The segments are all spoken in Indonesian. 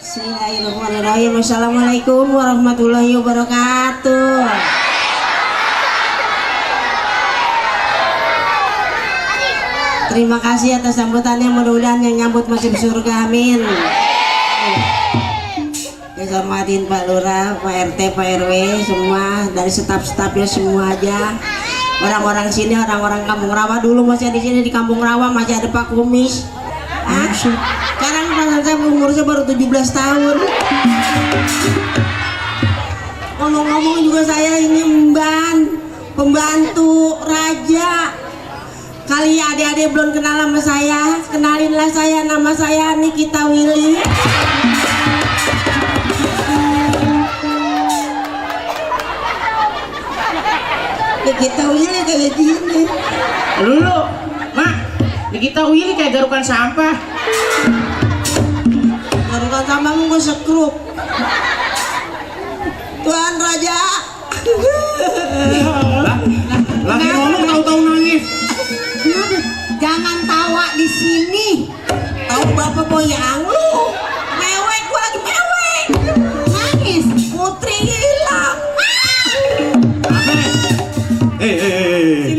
Bismillahirrahmanirrahim. Assalamualaikum warahmatullahi wabarakatuh. Terima kasih atas sambutannya, mudah-mudahan yang nyambut masuk surga, amin. Saya hormatin Pak Lurah, Pak RT, Pak RW, semua dari staf-stafnya semua aja. Orang-orang sini, orang-orang Kampung Rawa, dulu masih di sini di Kampung Rawa masih ada Pak Kumis. Sekarang perasaan saya umurnya baru 17 tahun. Ngomong-ngomong juga saya ini pembantu raja. Kali adik-adik belum kenal sama saya, kenalinlah saya, nama saya Nikita Willy. Nikita Willy kayak gini. Dulu, Mak, Nikita Willy kayak garukan sampah. Garukan sampah gue sekrup. Tuan Raja. Lagi ngomong tahu-tahu nangis. Jangan tawa di sini. Tahu bapak boyang lu. Mewek, gua lagi mewek. Nangis. Putri hilang.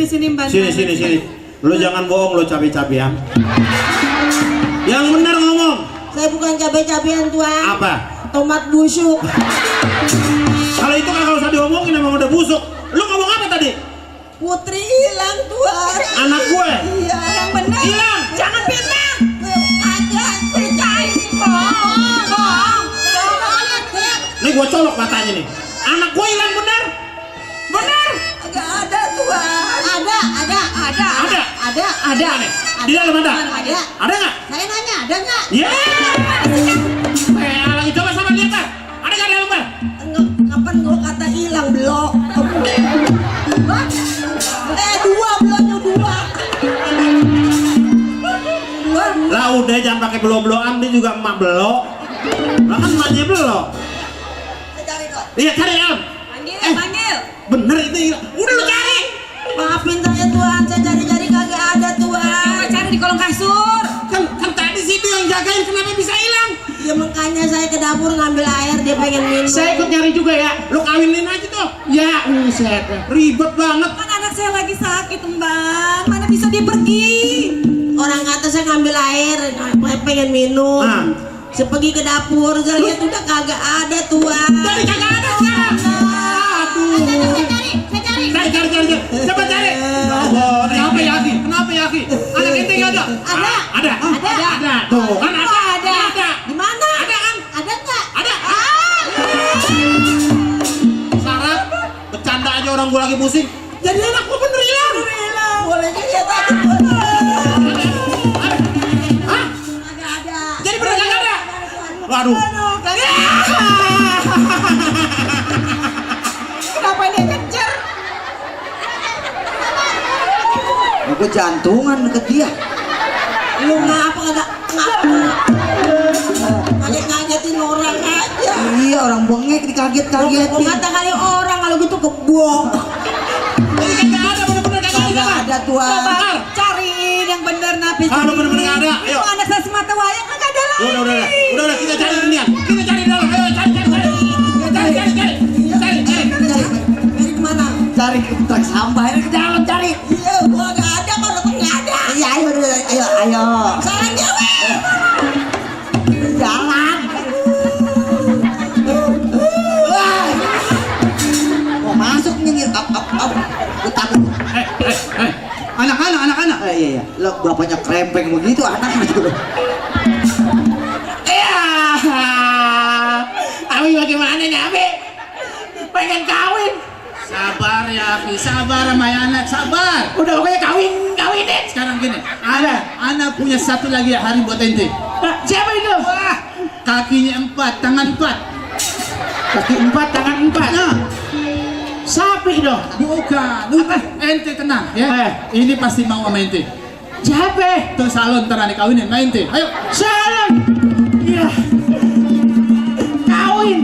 Sini mbak. Sini. Lu jangan bohong, lu cabai-cabai ya. Yang benar ngomong. Saya bukan cabai-cabian tuan. Apa? Tomat busuk. Kalau itu kan usah diomongin, emang udah busuk. Lu ngomong apa tadi? Putri hilang tuan. Anak gue. Iya yang benar. Hilang. Jangan fitnah. Ada percaya. Bohong. Nih gue colok matanya nih. Anak gue hilang benar. Benar. Agak ada tuan. Ada. Di dalam ada. Ada nggak? Saya nanya ada nggak? Ya. Lagi coba sama dia kan. Ada nggak di dalam bang? Kapan gua kata hilang blok? Dua bloknya dua. Lah udah jangan pakai belok-belokan, dia juga emak belok. Lah kan emaknya belok. Cari kok. Iya cari Am. Panggil. Bener itu hilang. Udah lu cari. Maafin saya tuan, saya cari-cari kagak ada tuan. Cari di kolong kasur. Kan tadi situ yang jagain, kenapa bisa hilang? Ya makanya saya ke dapur ngambil air, dia pengen minum. Saya ikut nyari juga ya. Lu kawinin aja tuh. Ya, buset. Ribet banget. Kan anak saya lagi sakit, Mbak. Mana bisa dia pergi? Orang kata saya ngambil air, pengen minum. Saya pergi ke dapur, saya lihat udah kagak ada tuan. Jadi kagak ada sekarang. Aduh. Cari. Coba cari. Kenapa Yaki? Anak ente nggak ada? Ada. Tuh kan ada. Di mana? Ada kan? Ada nggak? Ada. Sarap. Bercanda aja orang gua lagi pusing. Jadi anak gua bener hilang. Boleh lihat aja tuan. Hah? Kagak ada. Jadi bener kagak ada? Waduh. Kenapa dia kejar? Aku jantungan deket dia. Lu ngapa kagak ngagetin orang aja. Iya, orang bengek dikaget-kagetin. Gua kata kali orang kalau gitu kebong. Jadi kagak ada, bener-bener kagak ada. Kagak ada tuan. Coba cariin yang bener napis. Kalau bener-bener nggak ada, ayo. Anak saya semata wayang kagak ada lagi. Udah, kita cari dunia. Kita cari dalam. Ayo cari. Dari kemana? Cari ke truk sampah, ini ke dalam cari. Iya, gua nggak ada kalau nggak ada. Iya, ayo. Salah nyewe. Jalan. Wah. Mau masuk nyengir up. Gue takut. Anak-anak. Iya. Lo bapaknya krempeng begitu, anak gitu. Iya. Abi bagaimana nih Abi? Pengen kawin. Sabar ya, sabar sama anak, sabar. Udah pokoknya kawinin. Sekarang gini, anak punya satu lagi hari buat ente. Siapa itu? Wah, kakinya 4, tangan 4. Kaki 4, tangan 4. Nah, Sapi dong. bukan. Ente tenang ya. Ini pasti mau sama ente. Siapa? Tuh salon ntar ane kawinin sama ente. Ayo. Salon. Iya. Kawin.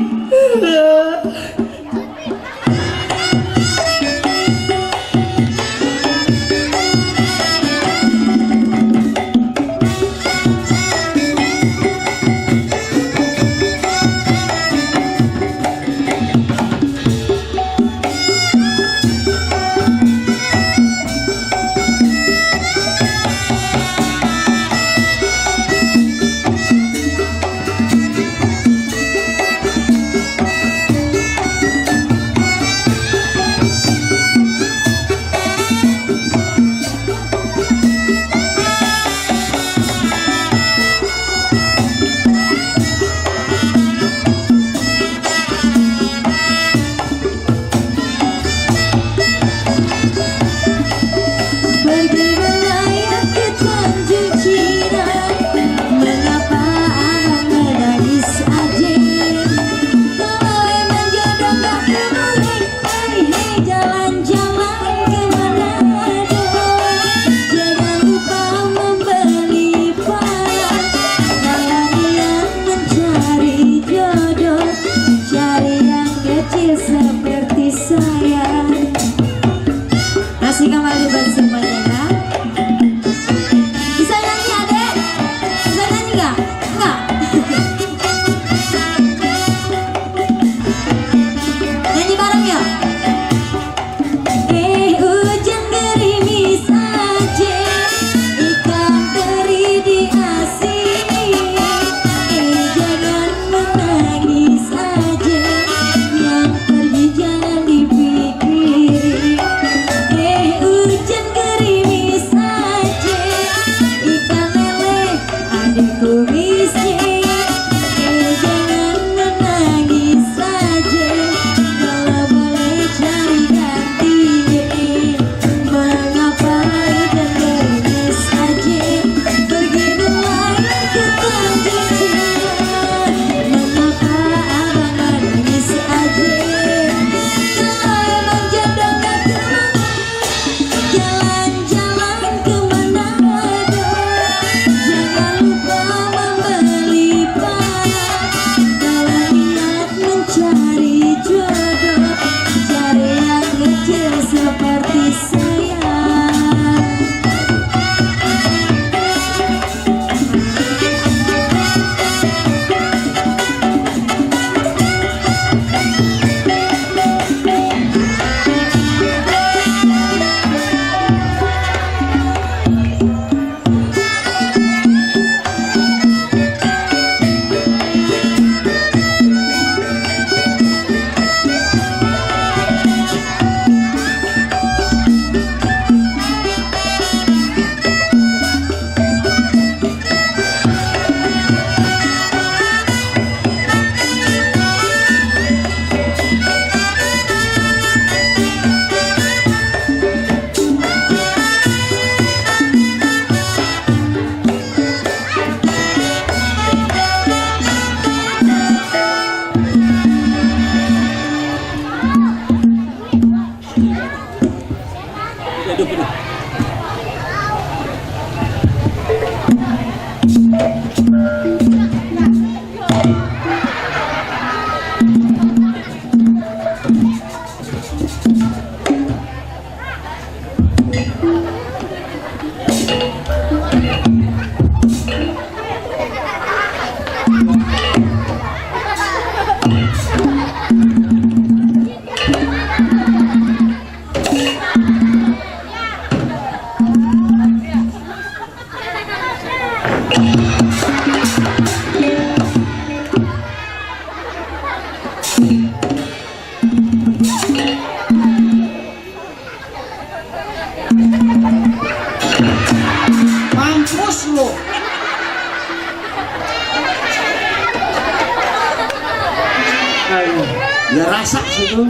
Ya rasa situ.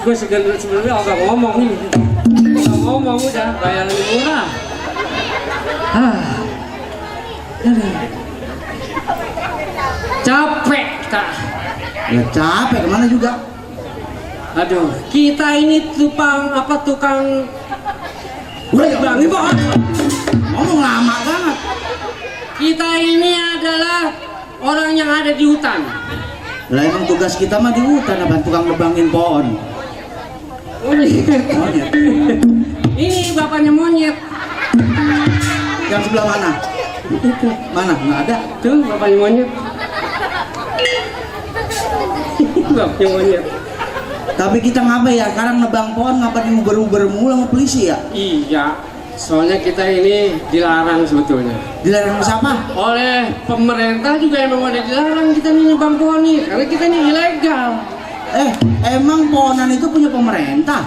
Gue sebenarnya agak ngomong ini. Agak ngomong udah bayaran murah. Capek tak? Ya capek kemana juga. Aduh, kita ini tukang Bang, ngomong lama banget. Kita ini adalah orang yang ada di hutan. Lah emang tugas kita mah di hutan, apa tukang nebangin pohon. Monyet. Ini bapaknya monyet. Yang sebelah mana? Mana? Nggak ada. Tuh bapaknya monyet. Bapaknya monyet. Tapi kita ngapa ya? Sekarang nebang pohon ngapa diuber-uber mulu sama polisi ya? Iya, soalnya kita ini dilarang sebetulnya. Dilarang siapa? Oleh pemerintah juga emang ada dilarang kita nih nebang pohon nih, karena kita ini ilegal. Emang pohonan itu punya pemerintah?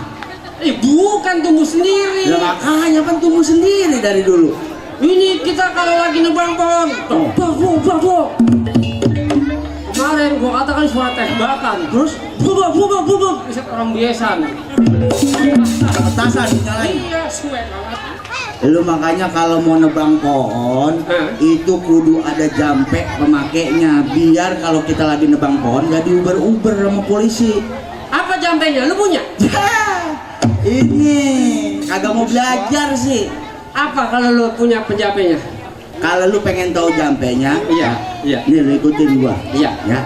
Bukan tumbuh sendiri. Ya makanya kan tumbuh sendiri dari dulu. Ini kita kalau lagi nebang pohon, bak. Kemarin gua katakan suara tembakan, terus bubuk, bisa orang biasa. Petasan dinyalain. Iya, suwe banget. Lu makanya kalau mau nebang pohon itu kudu ada jampe pemakainya, biar kalau kita lagi nebang pohon gak diuber-uber sama polisi. Apa jampenya? Lu punya? Ini kagak mau belajar sih. Apa kalau lu punya penjampenya? Kalau lu pengen tahu jampenya, Iya. nih lu ikutin gua. Iya. Ya.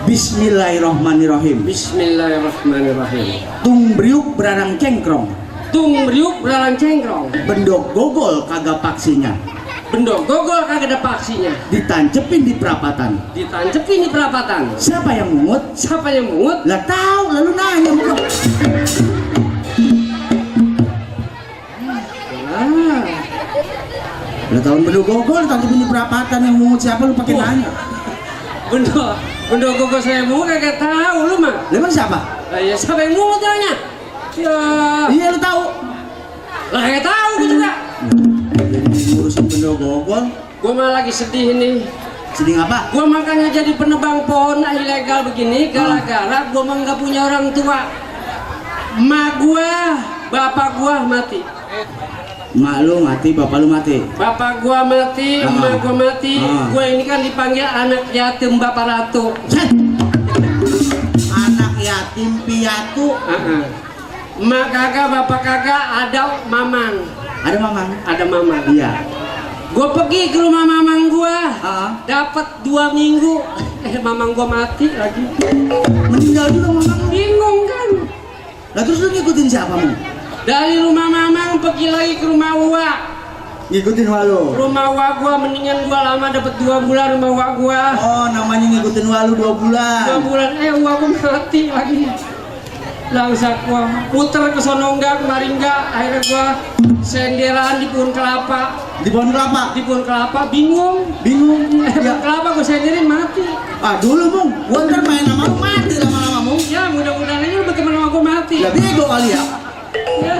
Bismillahirrohmanirrohim. Bismillahirrahmanirrahim. Tung briuk berarang cengkrong. Tung riuk belalang cengkrong. Bendok gogol kagak paksinya. Bendok gogol kagak ada paksinya. Ditancepin di perapatan. Ditancepin di perapatan. Siapa yang mungut? Siapa yang mungut? Lah tahu, lalu nanya bro. Lah tahun bendok gogol ditancepin di perapatan, yang mungut siapa lu pakai nanya? Bendok gogol saya mungut kagak tahu lu mah. Lah emang siapa? Lah ya siapa yang mungut tanya? Ya. Iya lu tahu. Lah kagak tahu gua juga. Urusin bendok gogol. Gua malah lagi sedih nih. Sedih apa? Gua makanya jadi penebang pohon ilegal begini gara-gara gua mah nggak punya orang tua. Emak gua, bapak gua mati. Mak lu mati, bapak lu mati. Bapak gua mati, emak gua mati. Gua ini kan dipanggil anak yatim bapak ratu. Anak yatim piatu. Emak kagak, bapak kagak, ada mamang. Ada mamang? Ada mamang. Iya. Gua pergi ke rumah mamang gua. Dapat 2 minggu. Mamang gua mati lagi. Meninggal juga mamang. Bingung kan? Lah terus lu ngikutin siapa mu? Dari rumah mamang pergi lagi ke rumah Uwa. Ngikutin walu. Rumah Uwa gua mendingan gua lama dapat 2 bulan rumah Uwa gua. Oh, namanya ngikutin walu 2 bulan. 2 bulan Uwa gua mati lagi. Langsung gua puter ke sono enggak, kemari enggak. Akhirnya gua senderan di pohon kelapa. Di pohon kelapa? Di pohon kelapa bingung. Bingung. Pohon kelapa gua senderin mati. Ah dulu Mung, gua ntar main sama lu mati lama-lama Mung. Ya mudah-mudahan aja lu berteman sama gua mati. Ya bego kali ya. Ya.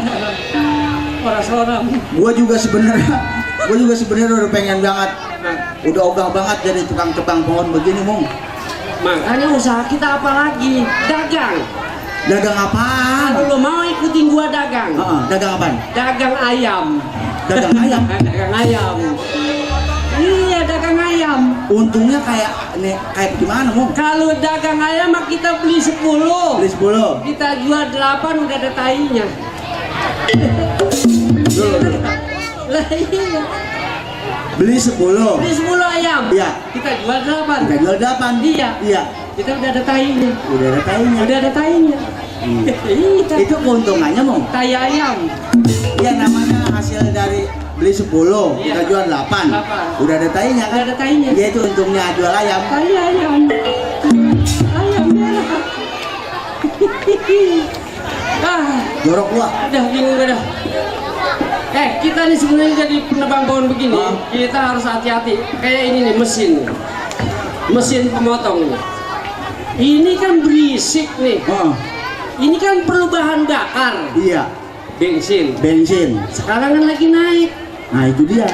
Orang-orang. Gua juga sebenarnya udah pengen banget. Udah ogah banget jadi tukang tebang pohon begini Mung. Makanya usaha kita apa lagi? Dagang. Dagang apaan? Kalau lo mau ikutin gua dagang. Dagang apaan? Dagang ayam. Dagang ayam? Dagang ayam. Iya, dagang ayam. Untungnya kayak gimana Mung? Kalau dagang ayam mah kita beli 10. Beli 10. Kita jual 8 udah ada tainya. Lah iya. Beli 10. Beli 10 ayam. Iya. Kita jual 8. Kita jual 8. Iya. Iya. Kita udah ada tainya. Udah ada tainya. Udah ada tainya. Iya. Itu keuntungannya Mung. Tai ayam. Iya namanya hasil dari beli 10, kita jual 8. Udah ada tainya kan? Udah ada tainya. Ya itu untungnya jual ayam. Tai ayam. Ayam merah. Jorok gua. Udah bingung udah. Kita nih sebenarnya jadi penebang pohon begini, kita harus hati-hati. Kayak ini nih mesin pemotong ini. Ini kan berisik nih. Ini kan perlu bahan bakar. Iya. Bensin. Bensin. Sekarang kan lagi naik. Nah itu dia.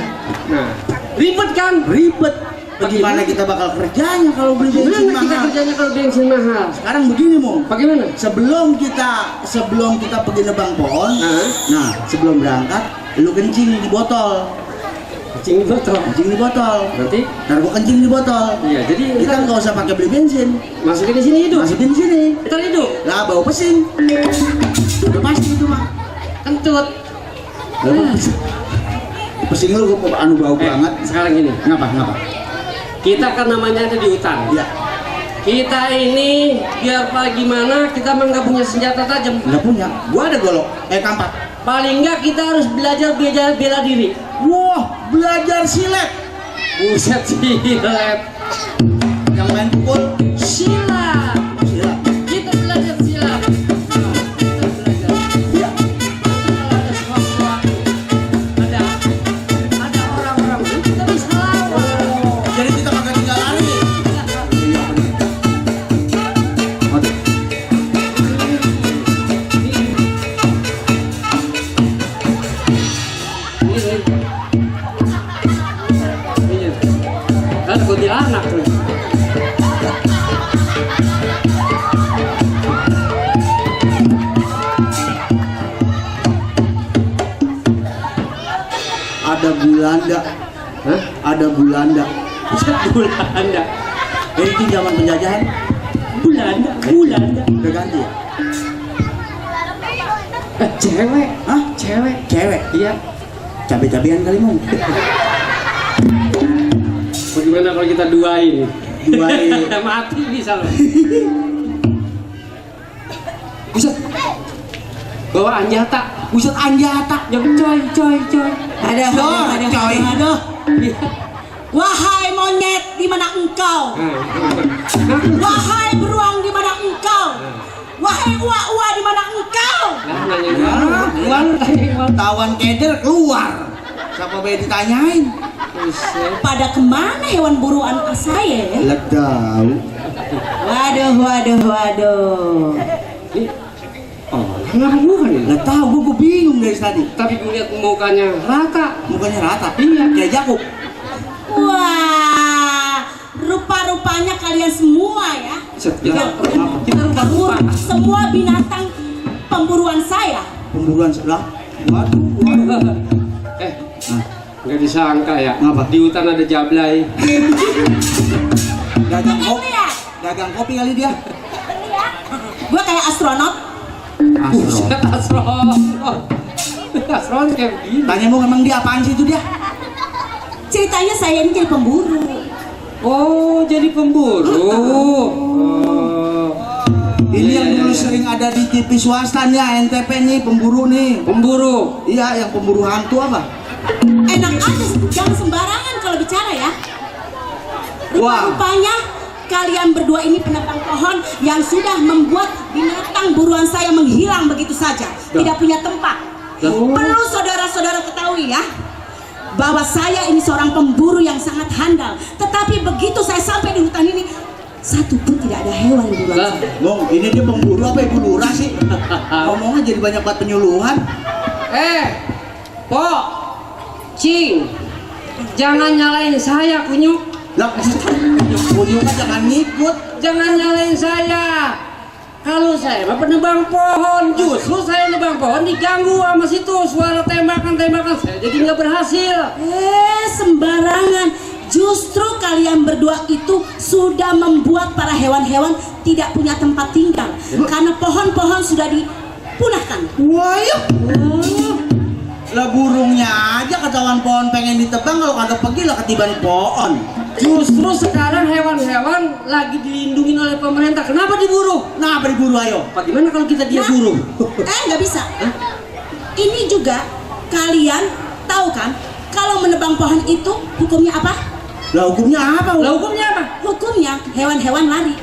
Nah, ribet kan? Ribet. Bagaimana kita bakal kerjanya kalau beli bensin Gimana kita mahal? kerjanya kalau bensin mahal? Sekarang begini Mo, Bagaimana? sebelum kita pergi nebang pohon, Hah? nah sebelum berangkat, lu kencing di botol, Kencing di botol. kencing di botol. Berarti? Ntar gua kencing di botol. Iya, jadi Kita nggak usah pakai beli bensin, masukin di sini hidup. masukin di sini. Ntar hidup. Lah bau pesing, udah pasti itu mah. Kentut. Pesing lu gua anu bau banget. Sekarang gini, Ngapa? kita kan namanya ada di hutan. Ya, Kita ini biar apa gimana kita mah nggak punya senjata tajam. nggak punya. Gua ada golok, kampak. Paling nggak kita harus belajar bela diri. Wah, belajar silet. Buset silat. Yang main pukul Silat. silat. Kita belajar silat. Kita belajar. Ya. Kalau ada sewaktu-waktu, ada orang-orang itu kita bisa lawan. Jadi kita pakai tinggal lari. Iya benar. Oke. Kan kuntilanak tuh. Ada Belanda. Hah? Ada Belanda. Belanda. Ini zaman penjajahan Belanda. udah ganti ya? Cewek. Hah? Cewek. Cewek. Iya. Cabe-cabean kali mau. Bagaimana kalau kita duain? Duain. Mati bisa loh. Buset. Bawa anjata. Buset anjata. Yang coy. Aduh. Wahai monyet, di mana engkau? Wahai beruang, di mana engkau? Wahai uwa-uwa, di mana engkau? Tawan keder keluar. Siapa bayi ditanyain? Pada kemana hewan buruan saya ya? Lah tahu. Waduh. Oh, kenapa bukan ya? Lah tahu gua bingung dari tadi. Tapi gue lihat mukanya rata. Mukanya rata. Iya. Kayak Jakub. Wah, rupa-rupanya kalian semua ya. Kita rupa-rupa. Semua binatang pemburuan saya. Pemburuan sebelah. Waduh. Nggak disangka ya. Ngapa? Di hutan ada jablay. Dagang kopi kali dia. Gue kayak astronot. Buset, astronot kayak begini. Tanya mau emang dia apaan sih itu dia? Ceritanya saya ini jadi pemburu. Oh, jadi pemburu. Ini yang dulu sering ada di TV swasta nih, NTP nih, pemburu nih. Pemburu. Iya, yang pemburu hantu apa? Enak aja, jangan sembarangan kalau bicara ya. Rupa-rupanya kalian berdua ini penebang pohon yang sudah membuat binatang buruan saya menghilang begitu saja, tidak punya tempat. Perlu saudara-saudara ketahui ya, bahwa saya ini seorang pemburu yang sangat handal. Tetapi begitu saya sampai di hutan ini, satu pun tidak ada hewan buruan saya. Bong, ini dia pemburu apa ibu lurah sih? Ngomongnya jadi banyak banget penyuluhan. Po, Cing, jangan nyalain saya, kunyuk. Lah, kunyuknya jangan ngikut. Jangan nyalain saya. Kalau saya mah penebang pohon, justru saya nebang pohon diganggu sama situ suara tembakan saya jadi nggak berhasil. Sembarangan. Justru kalian berdua itu sudah membuat para hewan-hewan tidak punya tempat tinggal karena pohon-pohon sudah dipunahkan. Wah, yuk. Lah burungnya aja ketahuan pohon pengen ditebang, kalau kagak pergi lah ketiban pohon. Justru sekarang hewan-hewan lagi dilindungi oleh pemerintah. Kenapa diburu? Nah, apa diburu ayo? Bagaimana kalau kita dia buru? Nggak bisa. Ini juga kalian tahu kan kalau menebang pohon itu hukumnya apa? Lah hukumnya apa? Lah hukumnya apa? Hukumnya hewan-hewan lari.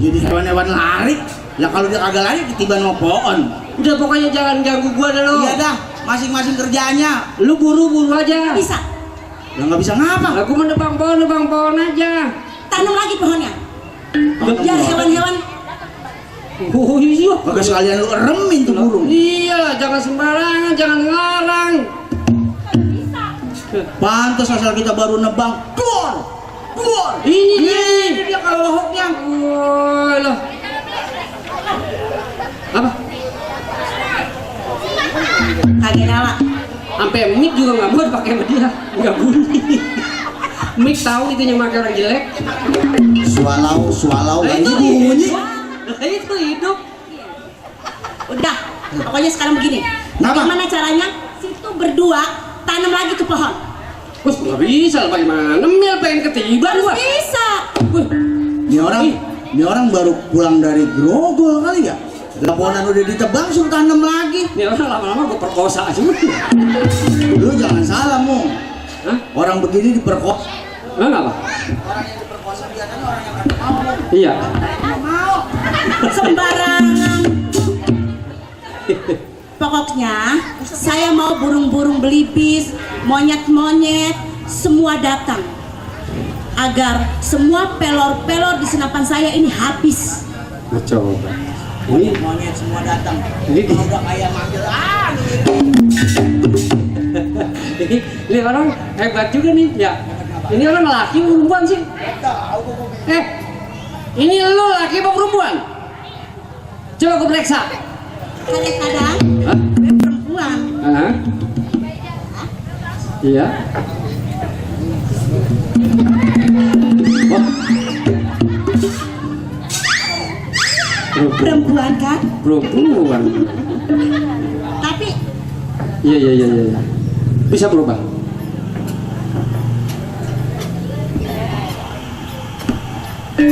Jadi hewan-hewan lari. Lah kalau dia kagak lari ketiban sama pohon. Udah pokoknya jangan ganggu gua dah lo. Iya dah, masing-masing kerjanya. Lu buru-buru aja. Nggak bisa. Lah nggak bisa ngapa? Aku menebang pohon aja. Tanam lagi pohonnya. Biar hewan-hewan. Oh iya. Kagak sekalian lu eremin tuh burung. Iya, jangan sembarangan, jangan ngelarang. Pantes asal kita baru nebang, dor. Ini dia kalau lohoknya. Oh, loh. Apa? Kagak nyala. Sampai mic juga nggak mau dipakai sama dia, nggak bunyi. Mic tahu itu yang pakai orang jelek. Swallow Nah, itu bunyi. Nah, itu hidup. Udah, pokoknya sekarang begini. Kenapa? Gimana caranya? Situ berdua tanam lagi tuh pohon. Wah, nggak bisa, bagaimana? Mil pengen ketiban gua. Bisa. Wah, Ini orang baru pulang dari Grogol kali ya. Laporan udah ditebang suruh tanam lagi. ini orang lama-lama gua perkosa aja. Lu jangan salah, Mung. Hah? Orang begini diperkosa. Enggak apa? Orang yang diperkosa biasanya orang yang ada mau. Iya. Sembarangan. Pokoknya saya mau burung-burung belibis, monyet-monyet, semua datang agar semua pelor-pelor di senapan saya ini habis. Coba. Ini Monyet semua datang. Ini di- Kalau udah kayak manggil ini orang hebat juga nih, ya. Ini orang laki apa perempuan sih? Ini lo laki apa perempuan? Coba gue periksa. Kadang-kadang Hah? gue perempuan. Hah? Iya. Oh. Perempuan kan? Perempuan. Tapi Iya. Bisa berubah.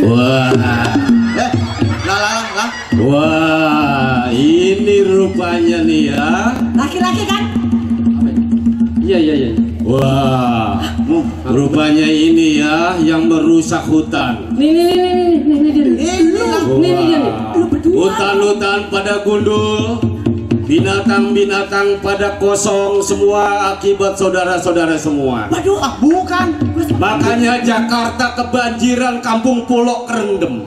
Wah, lah. wah, ini rupanya nih ya. laki-laki kan? Iya. Wah, rupanya ini ya yang merusak hutan. Nih dia. Wah, hutan-hutan pada gundul, binatang-binatang pada kosong semua akibat saudara-saudara semua. Waduh, Bukan. Makanya Jakarta kebanjiran, kampung pulau kerendam.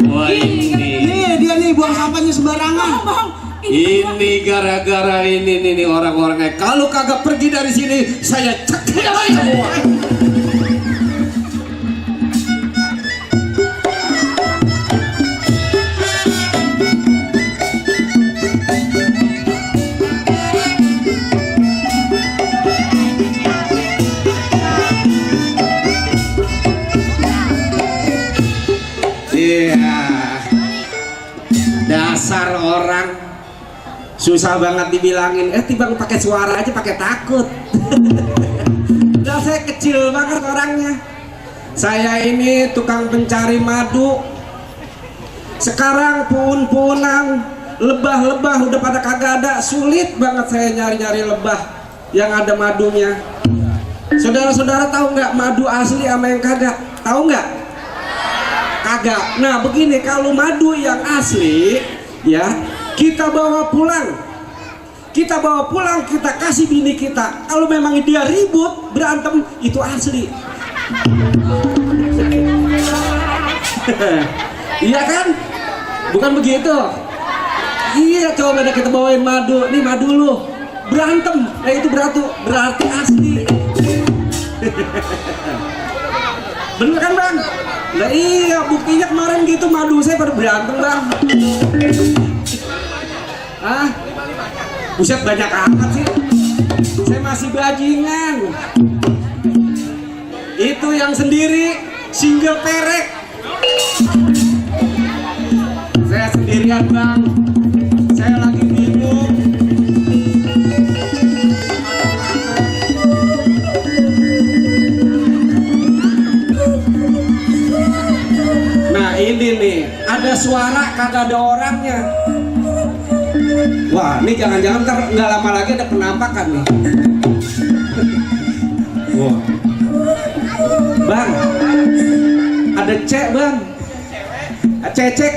Wah ini. Nih dia nih buang sampahnya sembarangan. bohong. Ini gara-gara ini nih orang-orangnya. Kalau kagak pergi dari sini, saya cekik semua. Iya. Dasar orang susah banget dibilangin, tibang pakai suara aja pakai takut. Udah saya kecil banget orangnya. Saya ini tukang pencari madu. Sekarang puun-puunan, lebah-lebah udah pada kagak ada. Sulit banget saya nyari-nyari lebah yang ada madunya. Saudara-saudara tahu nggak madu asli sama yang kagak? Tahu nggak? Kagak. Nah begini, kalau madu yang asli ya kita bawa pulang, kita kasih bini kita. Kalau memang dia ribut berantem, itu asli. Iya kan? Bukan begitu? Iya, coba ada kita bawain madu. Nih madu lu berantem, nah itu berarti asli. Bener kan bang? Nah iya, buktinya kemarin gitu madu saya pada berantem bang. Ah, buset banyak amat sih. Saya masih bajingan. Itu yang sendiri single perek. Saya sendirian bang. Saya lagi bingung. Nah ini nih, ada suara kagak ada orangnya. Wah, ini jangan-jangan ntar nggak lama lagi ada penampakan nih. Wah, bang, ada cek bang, cecek.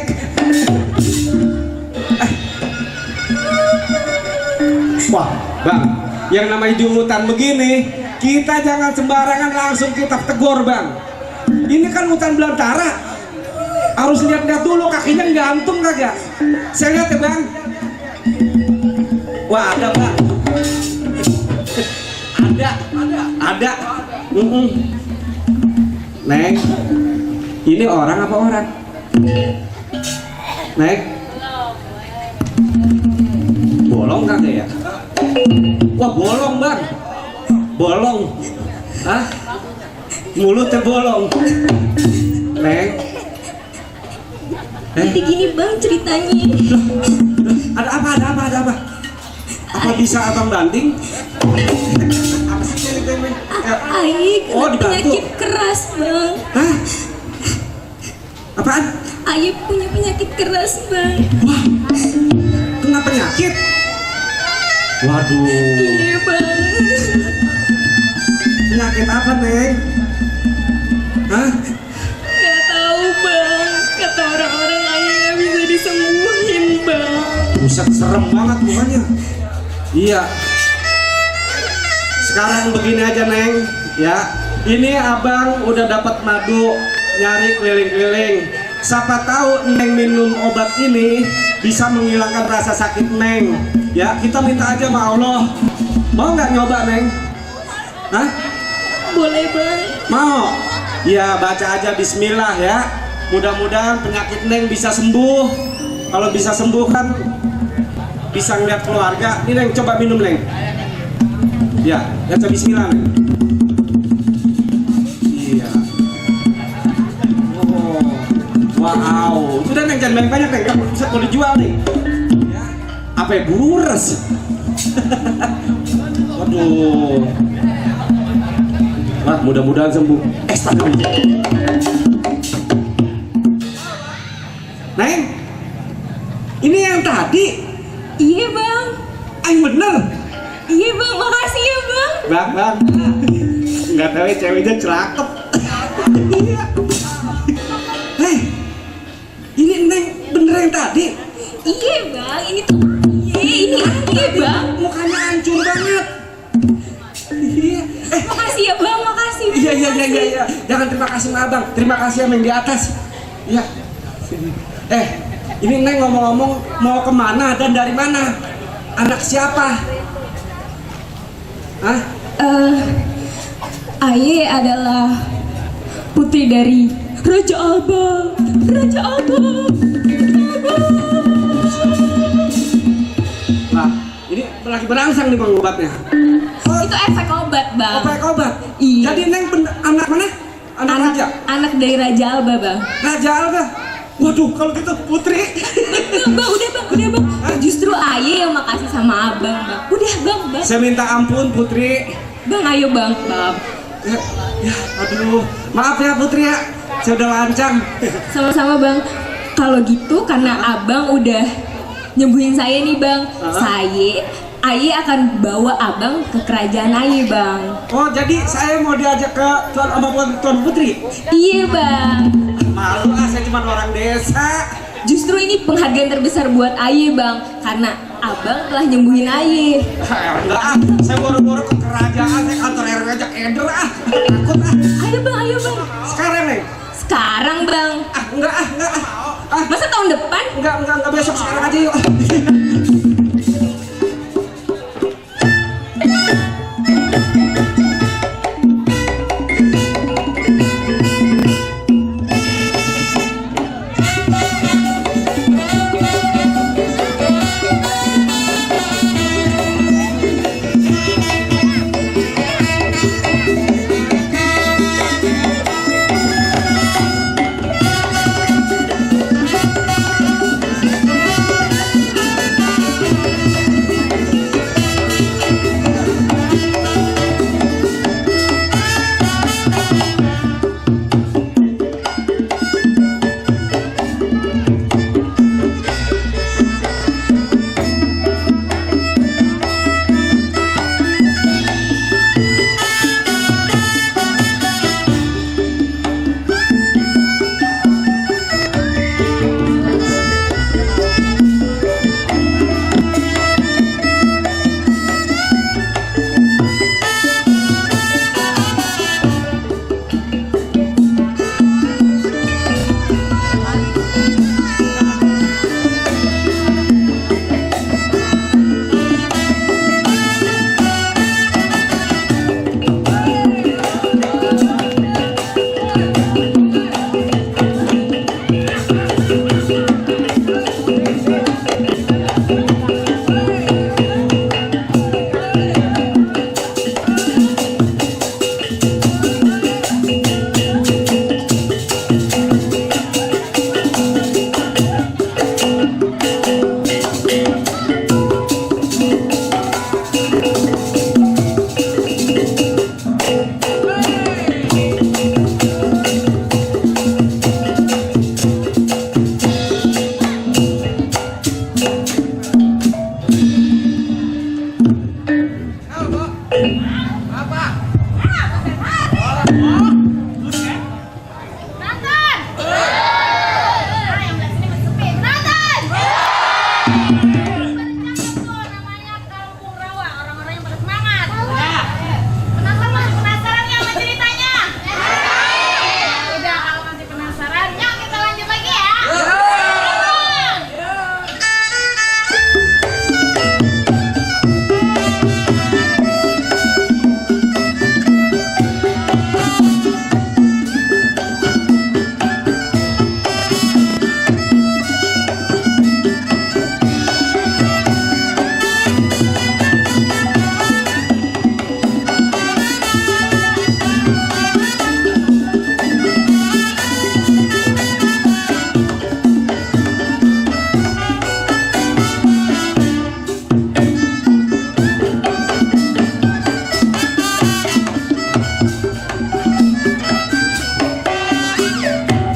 Wah, bang, yang namanya di hutan begini, kita jangan sembarangan langsung kita tegur bang. Ini kan hutan belantara, harus lihat-lihat dulu kakinya gantung kagak. Saya lihat ya bang. Wah ada bang, Ada. Neng, ini orang apa orang? Neng, bolong kagak ya? Wah bolong bang, bolong. Hah? Mulutnya bolong. Neng. Jadi gini bang ceritanya. Ada apa? Apa bisa abang banting? Apa sih ceritanya? Ayah Oh, kena dibantu. penyakit keras bang. Hah? Apaan? Ayah punya penyakit keras bang. Kena penyakit? Waduh. Iya bang. Penyakit apa, Neng? Hah? Gak tahu bang. Kata orang-orang ayah gak bisa disembuhin bang. Buset, serem banget mukanya. Iya. Sekarang begini aja, Neng. Ya. Ini abang udah dapat madu, nyari keliling-keliling. Siapa tahu Neng minum obat ini bisa menghilangkan rasa sakit Neng. Ya, kita minta aja sama Allah. Mau nggak nyoba, Neng? Hah? Boleh bang. Mau? Ya, baca aja bismillah ya. Mudah-mudahan penyakit Neng bisa sembuh. Kalau bisa sembuh kan bisa ngeliat keluarga. Ini Neng, coba minum Neng. Ya, baca bismillah Neng. Iya. Oh, wow. Sudah Neng, jangan banyak-banyak Neng. Kamu bisa mau dijual nih. Ya. Apa ya, bures? Waduh. Wah, mudah-mudahan sembuh. Start dulu. Neng, ini yang tadi. Iya bang. Yang bener. Iya bang. Makasih ya bang. Bang. Nggak tahu ya, ceweknya celakep. Iya. Neng, ini Neng bener yang tadi. Iya bang. Ini tuh. Ini bang. Mukanya hancur banget. Iya. Makasih ya bang. Makasih. Iya. Jangan terima kasih sama abang. Terima kasih sama yang di atas. Iya. Ini Neng ngomong-ngomong mau kemana dan dari mana? Anak siapa? Hah? Aye adalah putri dari Raja Abang. Nah, ini lagi berangsang nih bang obatnya. Itu efek obat bang. Obat. Iya. Jadi Neng anak mana? Anak raja. Anak dari Raja Alba bang. Raja Alba. Waduh, kalau gitu putri. Udah bang. Justru Aye yang makasih sama abang bang. Udah bang. Saya minta ampun putri. Bang ayo bang. Ya, aduh, maaf ya putri ya. Saya udah lancang. Sama-sama bang. Kalau gitu karena abang udah nyembuhin saya nih bang. Aye akan bawa abang ke kerajaan Aye bang. Oh, jadi saya mau diajak ke Tuan Putri? Iya bang. Malu saya cuma orang desa. Justru ini penghargaan terbesar buat Aye bang. Karena abang telah nyembuhin Aye. Enggak, saya boro-boro ke kerajaan, saya kantor RW aja keder takut Ayo bang. Sekarang nih? Sekarang bang. Enggak Masa tahun depan? Enggak besok, sekarang aja yuk.